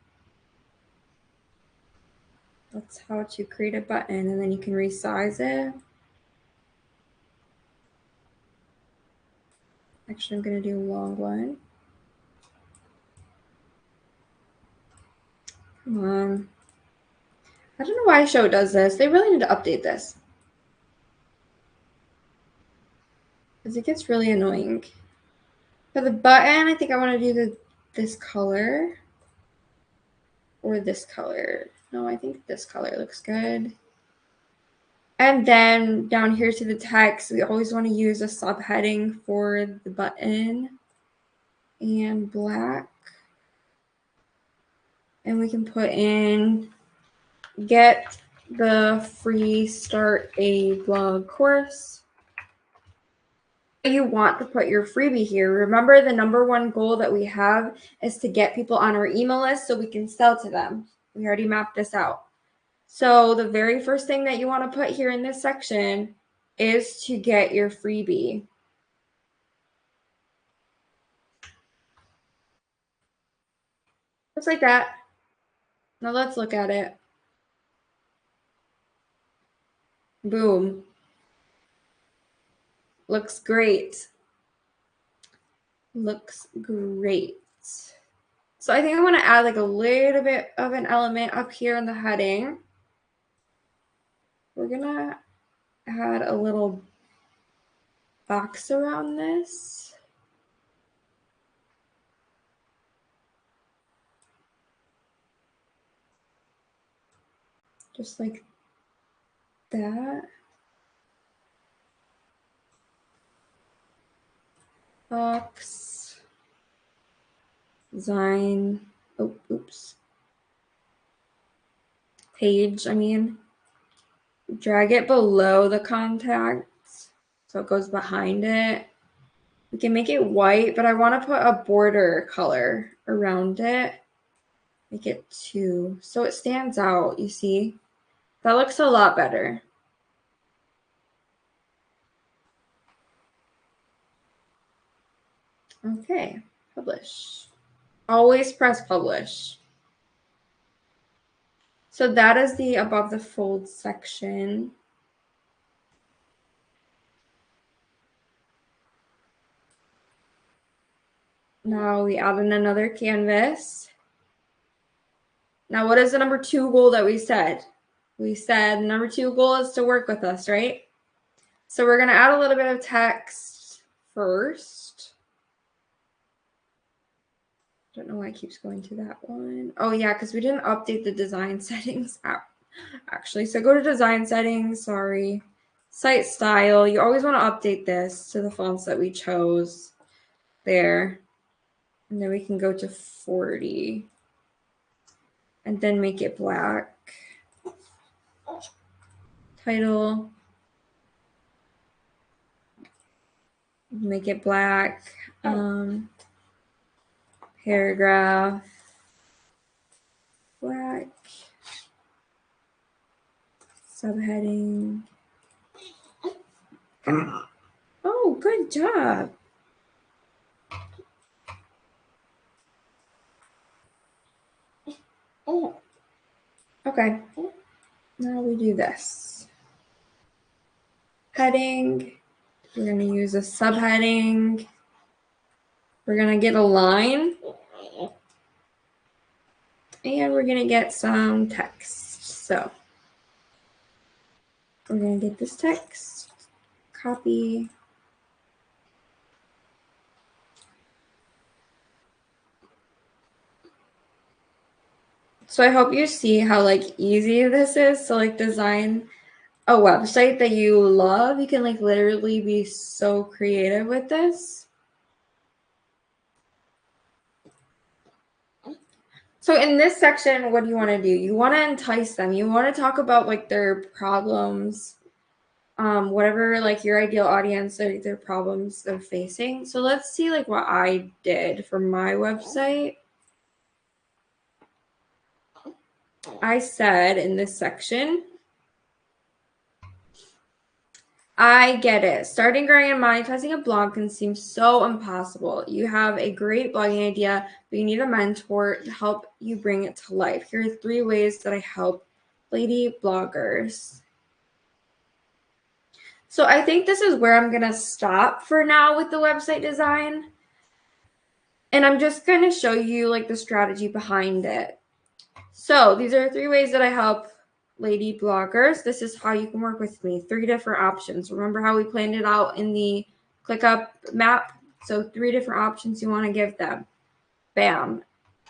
A: That's how to create a button, and then you can resize it. Actually, I'm gonna do a long one. Come on. I don't know why Show does this. They really need to update this. Because it gets really annoying. For the button, I think I want to do this color. Or this color. No, I think this color looks good. And then down here to the text, we always want to use a subheading for the button. And black. And we can put in get the free start a blog course. You want to put your freebie here. Remember, the number one goal that we have is to get people on our email list so we can sell to them. We already mapped this out. So the very first thing that you want to put here in this section is to get your freebie. Just like that. Now let's look at it. Boom. Looks great. Looks great. So I think I want to add like a little bit of an element up here in the heading. We're gonna add a little box around this. Just like that. Box. Design. Oh, oops. Page, I mean. Drag it below the contacts so it goes behind it. We can make it white, but I want to put a border color around it. Make it 2 so it stands out, you see? That looks a lot better. Okay, publish. Always press publish. So that is the above the fold section. Now we add in another canvas. Now, what is the number 2 goal that we said? We said number 2 goal is to work with us, right? So we're going to add a little bit of text first. I don't know why it keeps going to that one. Oh, yeah, because we didn't update the design settings app, actually. So go to design settings, sorry. Site style, you always want to update this to the fonts that we chose there. And then we can go to 40. And then make it black. Title. Make it black. Paragraph. Black. Subheading. Oh, good job. Okay. Now we do this. Heading. We're going to use a subheading. We're going to get a line. And we're going to get some text. So we're going to get this text, copy. So I hope you see how like easy this is to like design a website that you love. You can like literally be so creative with this. So in this section, what do you want to do? You want to entice them. You want to talk about like their problems, whatever like your ideal audience, like their problems they're facing. So let's see like what I did for my website. I said in this section, I get it. Starting, growing, and monetizing a blog can seem so impossible. You have a great blogging idea, but you need a mentor to help you bring it to life. Here are 3 ways that I help lady bloggers. So I think this is where I'm going to stop for now with the website design. And I'm just going to show you like the strategy behind it. So these are 3 ways that I help lady bloggers. This is how you can work with me. 3 different options. Remember how we planned it out in the ClickUp map? So 3 different options you want to give them. Bam.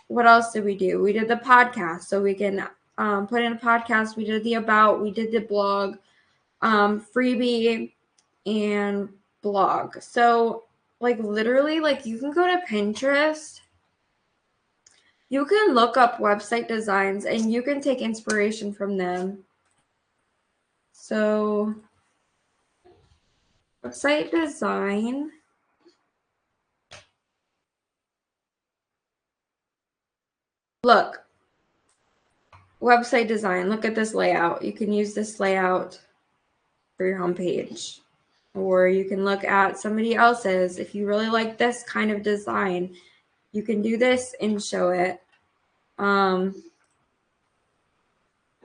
A: What else did we do? We did the podcast. So we can put in a podcast. We did the about. We did the blog, freebie, and blog. So like literally like you can go to Pinterest. You can look up website designs and you can take inspiration from them. So, website design. Look, website design. Look at this layout. You can use this layout for your homepage. Or you can look at somebody else's. If you really like this kind of design, you can do this and show it.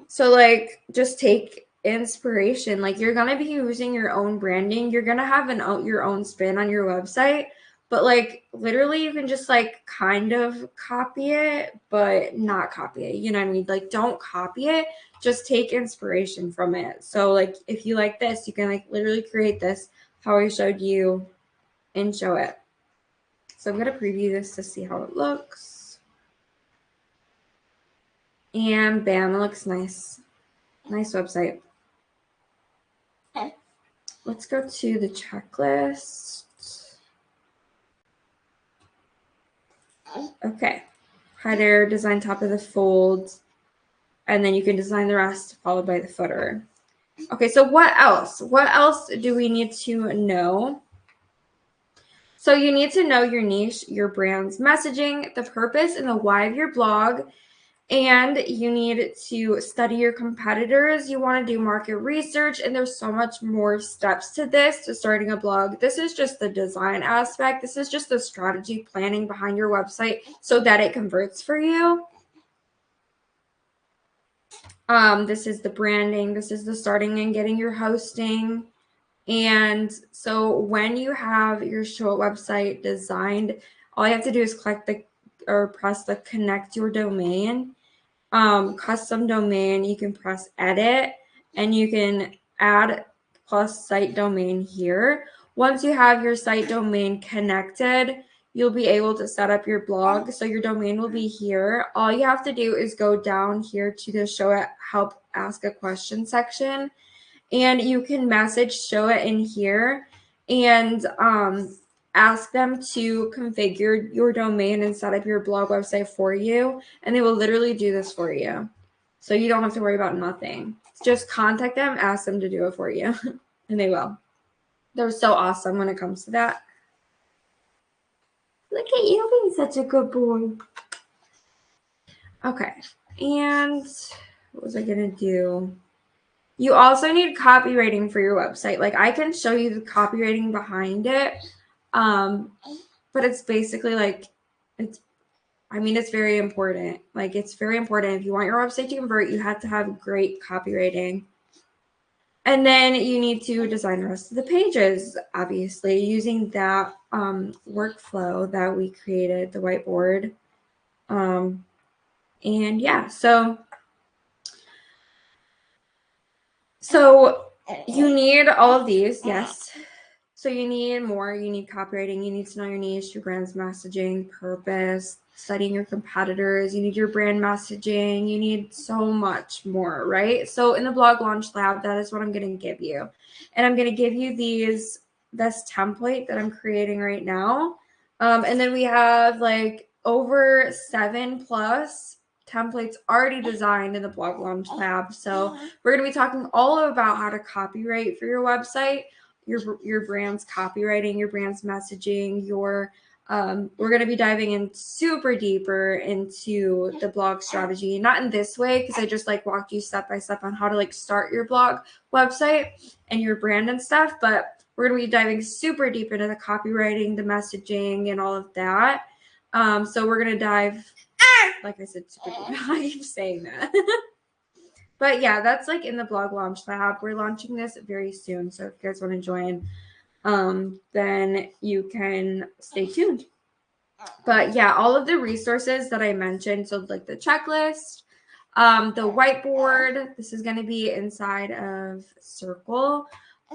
A: So like just take inspiration. Like you're gonna be using your own branding. You're gonna have your own spin on your website, but like literally you can just like kind of copy it, but not copy it. You know what I mean? Like don't copy it. Just take inspiration from it. So like if you like this, you can like literally create this how I showed you and show it. So I'm gonna preview this to see how it looks. And bam, it looks nice. Nice website. Let's go to the checklist. Okay. Header, design top of the fold, and then you can design the rest followed by the footer. Okay, so what else? What else do we need to know? So you need to know your niche, your brand's messaging, the purpose and the why of your blog, and you need to study your competitors. You want to do market research, and there's so much more steps to this, to starting a blog. This is just the design aspect. This is just the strategy planning behind your website so that it converts for you. This is the branding. This is the starting and getting your hosting. And so when you have your short website designed, all you have to do is press the connect your domain. Custom domain, you can press edit and you can add plus site domain here. Once you have your site domain connected, you'll be able to set up your blog. So your domain will be here. All you have to do is go down here to the show it, help ask a question section, and you can message show it in here and ask them to configure your domain and set up your blog website for you, and they will literally do this for you. So you don't have to worry about nothing. Just contact them, ask them to do it for you, and they will. They're so awesome when it comes to that. Look at you being such a good boy. Okay, and what was I gonna do? You also need copywriting for your website. Like I can show you the copywriting behind it. But it's basically like, it's very important. Like it's very important. If you want your website to convert, you have to have great copywriting. And then you need to design the rest of the pages, obviously, using that workflow that we created, the whiteboard. And yeah, so you need all of these, yes. So you need more. You need copywriting. You need to know your niche, your brand's messaging, purpose, studying your competitors. You need your brand messaging. You need so much more, right? So in the Blog Launch Lab, that is what I'm going to give you. And I'm going to give you this template that I'm creating right now. And then we have like over 7+ templates already designed in the Blog Launch Lab. So we're going to be talking all about how to copyright for your website, your brand's copywriting, your brand's messaging, we're going to be diving in super deeper into the blog strategy, not in this way, because I just like walked you step by step on how to like start your blog website and your brand and stuff, but we're going to be diving super deep into the copywriting, the messaging, and all of that. So we're going to dive, like I said, super deep. I keep saying that. But yeah, that's like in the Blog Launch Lab. We're launching this very soon. So if you guys want to join, then you can stay tuned. But yeah, all of the resources that I mentioned, so like the checklist, the whiteboard, this is going to be inside of Circle.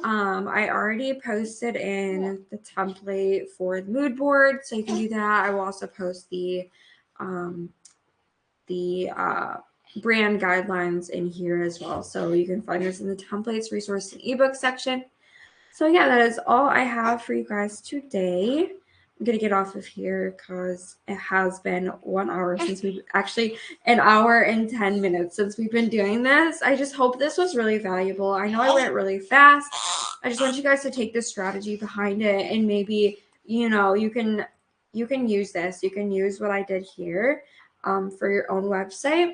A: I already posted in the template for the mood board, so you can do that. I will also post the brand guidelines in here as well. So you can find this in the templates, resource, and ebook section. So yeah, that is all I have for you guys today. I'm going to get off of here because it has been 1 hour since we've actually, an hour and 10 minutes since we've been doing this. I just hope this was really valuable. I know I went really fast. I just want you guys to take the strategy behind it, and maybe, you know, you can use this. You can use what I did here for your own website.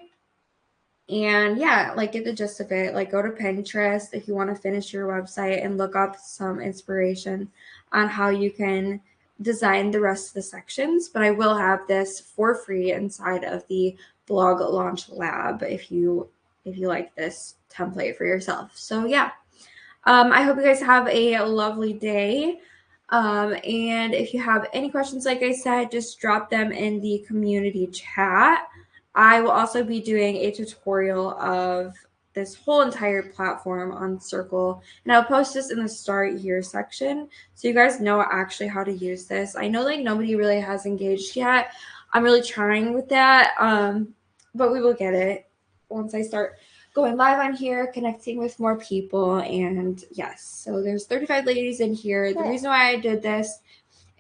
A: And yeah, like get the gist of it. Like go to Pinterest if you want to finish your website and look up some inspiration on how you can design the rest of the sections. But I will have this for free inside of the Blog Launch Lab if you like this template for yourself. So yeah, I hope you guys have a lovely day. And if you have any questions, like I said, just drop them in the community chat. I will also be doing a tutorial of this whole entire platform on Circle, and I'll post this in the Start Here section so you guys know actually how to use this. I know like nobody really has engaged yet. I'm really trying with that, but we will get it once I start going live on here, connecting with more people. And yes, so there's 35 ladies in here. The reason why I did this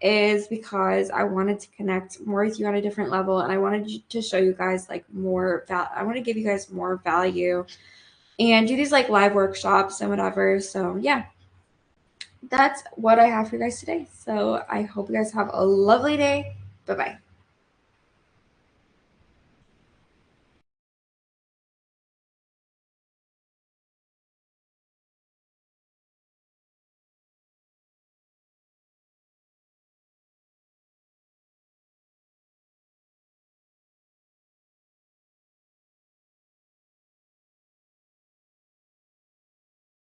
A: is because I wanted to connect more with you on a different level, and I wanted to show you guys like more I want to give you guys more value and do these like live workshops and whatever. So yeah, that's what I have for you guys today. So I hope you guys have a lovely day. Bye-bye.